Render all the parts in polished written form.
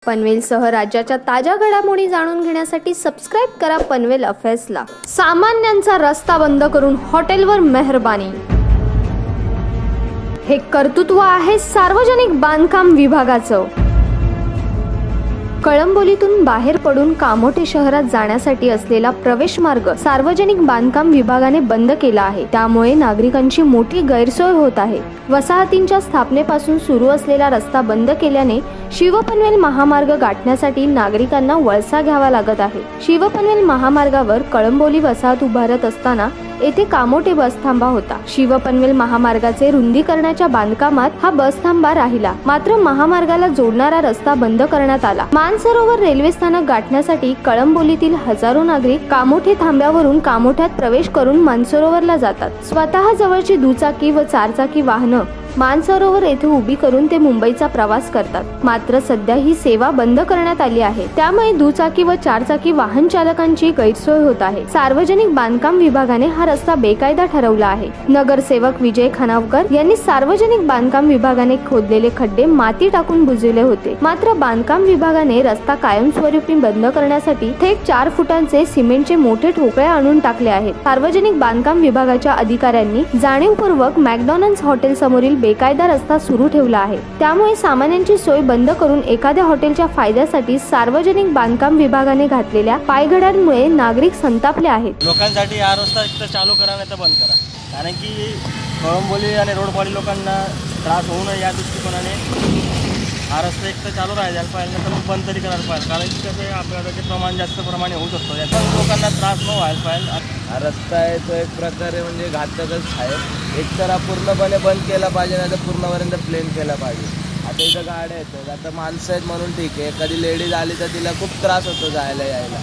पनवेलसह राज्याच्या ताज्या घडामोडी जाणून घेण्यासाठी सबस्क्राइब करा पनवेल अफेअर्सला। सामान्यांचा रस्ता बंद करून हॉटेलवर मेहरबानी, हे कर्तृत्व आहे सार्वजनिक बांधकाम विभागाचं। कळंबोलीतून बाहेर पडून कामोठे शहरात जाण्यासाठी असलेला प्रवेश मार्ग सार्वजनिक बांधकाम विभागाने बंद केला आहे। त्यामुळे नागरिकांची मोठी गैरसोय होत आहे। वसाहतींच्या स्थापनेपासून सुरू असलेला रस्ता बंद केल्याने शिवपनवेल महामार्ग गाठण्यासाठी नागरिकांना वळसा घ्यावा लागत आहे। शिवपनवेल महामार्गावर कळंबोली वसाहत उभारत असताना येथे कामोठे बसथांबा होता। शिवपनवेल महामार्गाचे रुंदीकरणाच्या बांधकामात हा बसथांबा राहिला, मात्र महामार्गाला जोडणारा रस्ता बंद करण्यात आला। मानसरोवर रेल्वे स्थानक गाठण्यासाठी कळंबोलीतील हजारो नागरिक कामोठे थांब्यावरून कामोठ्यात प्रवेश करून मानसरोवरला जातात। स्वतः जवळची दुचाकी व चारचाकी वाहनं मानसरोवर येथे उभी करून ते मुंबईचा प्रवास करतात। मात्र सध्या ही सेवा बंद करण्यात आली आहे, त्यामुळे दुचाकी व चारचाकी वाहन चालकांची गैरसोय होत आहे। सार्वजनिक बांधकाम विभागाने हा रस्ता बेकायदा ठरवला आहे। नगरसेवक विजय खानावकर यांनी सार्वजनिक बांधकाम विभागाने खोदलेले खड्डे माती टाकून बुजवले होते, मात्र बांधकाम विभागाने रस्ता कायमस्वरूपी बंद करण्यासाठी थेट 4 फुटांचे सिमेंटचे मोठे ठोकळे आणून टाकले आहेत। सार्वजनिक बांधकाम विभागाच्या अधिकाऱ्यांनी जाणीवपूर्वक मॅकडॉनल्ड्स हॉटेल समोरील बेकायदा रस्ता सुरू ठेवला आहे। त्यामुळे सामान्यांची सोय बंद करून एखाद्या हॉटेलच्या फायद्यासाठी सार्वजनिक बांधकाम विभागाने घातलेल्या पायघड्यांमुळे नागरिक संतापले आहेत। लोकांसाठी हा रस्ता एक तर चालू करा नाही तर बंद करा, कारण की कळंबोली आणि रोडवाडी लोकांना त्रास होऊ नये या दृष्टिकोनाने हा रस्ता एक तर चालू राहायला पाहिजे, नाही तर मग बंद तरी करायला पाहिजे। कारण की कसं आहे, अपघाताचे प्रमाण जास्त प्रमाणे होऊ शकतो, याचा लोकांना त्रास न व्हायला पाहिजे। हा रस्ता आहे तो एक प्रकारे म्हणजे घातकच आहे। एक तर हा पूर्णपणे बंद केला पाहिजे, नाही तर पूर्णपर्यंत प्लेन केला पाहिजे। आता इथं गाड्या येतात, आता माणसं आहेत म्हणून ठीक आहे, एखादी लेडीज आली तर तिला खूप त्रास होतो जायला यायला।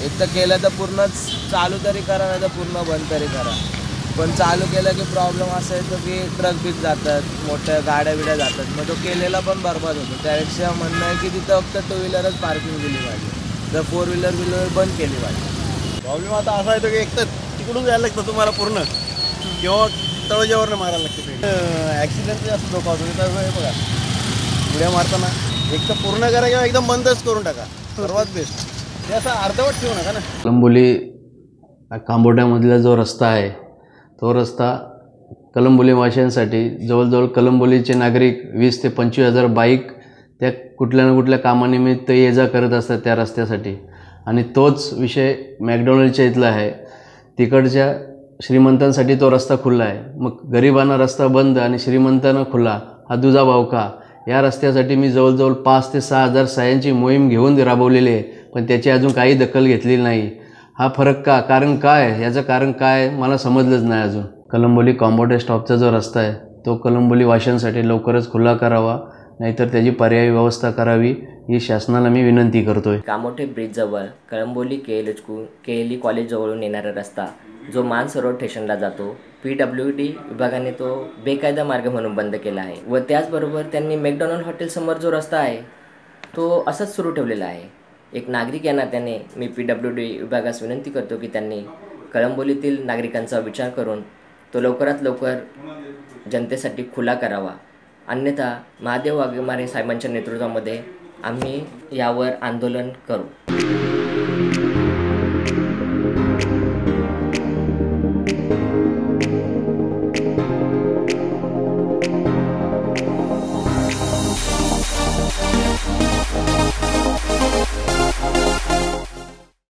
एक तर केलं तर पूर्णच चालू तरी करा, नाही तर पूर्ण बंद तरी करा। पण चालू केलं की प्रॉब्लेम असा येतो की ट्रक बीक जातात, मोठ्या गाड्या बिड्या जातात, मग तो केलेला पण बरबाद होतो। त्यापेक्षा म्हणणं आहे की तिथं फक्त 2 व्हीलरच पार्किंग दिली पाहिजे, तर 4 व्हीलर बंद केली पाहिजे। प्रॉब्लेम आता असा येतो की एक तर तिकडून जायला लागतं तुम्हाला पूर्ण, किंवा तळजावरनं मारायला लागते। ॲक्सिडेंटचा जास्त धोका होतो। तर बघा उड्या मारताना एक तर पूर्ण करा किंवा एकदम बंदच करून टाका, सर्वात बेस्ट। ते असं अर्धवट ठेवू नका ना। कळंबोली कांबोट्यामधला जो रस्ता आहे तो रस्ता कळंबोली वासियांसाठी जवळजवळ कळंबोलीचे नागरिक 20 ते 25 हजार बाईक त्या कुठल्या ना कुठल्या कामानिमित्त ये जा करत असतात त्या रस्त्यासाठी। आणि तोच विषय मॅकडॉनल्डच्या इथला आहे। तिकडच्या श्रीमंतांसाठी तो रस्ता खुला आहे, मग गरिबांना रस्ता बंद आणि श्रीमंतांना खुला, हा दुजा भाव का? या रस्त्यासाठी मी जवळजवळ 5 ते 6 हजार सह्यांची मोहीम घेऊन राबवलेली आहे, पण त्याची अजून काही दखल घेतलेली नाही। हा फरक का? कारण काय? याचं कारण काय मला समजलंच नाही अजून। कळंबोली कांबोटे स्टॉपचा जो रस्ता आहे तो कळंबोली वासियांसाठी लवकरच खुला करावा, नाहीतर त्याची पर्यायी व्यवस्था करावी ही शासनाला मी विनंती करतोय। कामोठे ब्रिजजवळ कळंबोली केएलई कॉलेज जवळून येणारा रस्ता जो मानसरोवर स्टेशनला जातो, PWD विभागाने तो बेकायदा मार्ग म्हणून बंद केला आहे। व त्याचबरोबर त्यांनी मॅकडॉनल्ड हॉटेल समोर जो रस्ता आहे तो असाच सुरू ठेवलेला आहे। एक नागरिक या नात्याने मी PWD विभागास विनंती करतो की त्यांनी कळंबोलीतील नागरिकांचा विचार करून तो लवकरात लवकर जनतेसाठी खुला करावा, अन्यथा महादेव वाघमारे साहेबांच्या नेतृत्वामध्ये आम्ही यावर आंदोलन करू।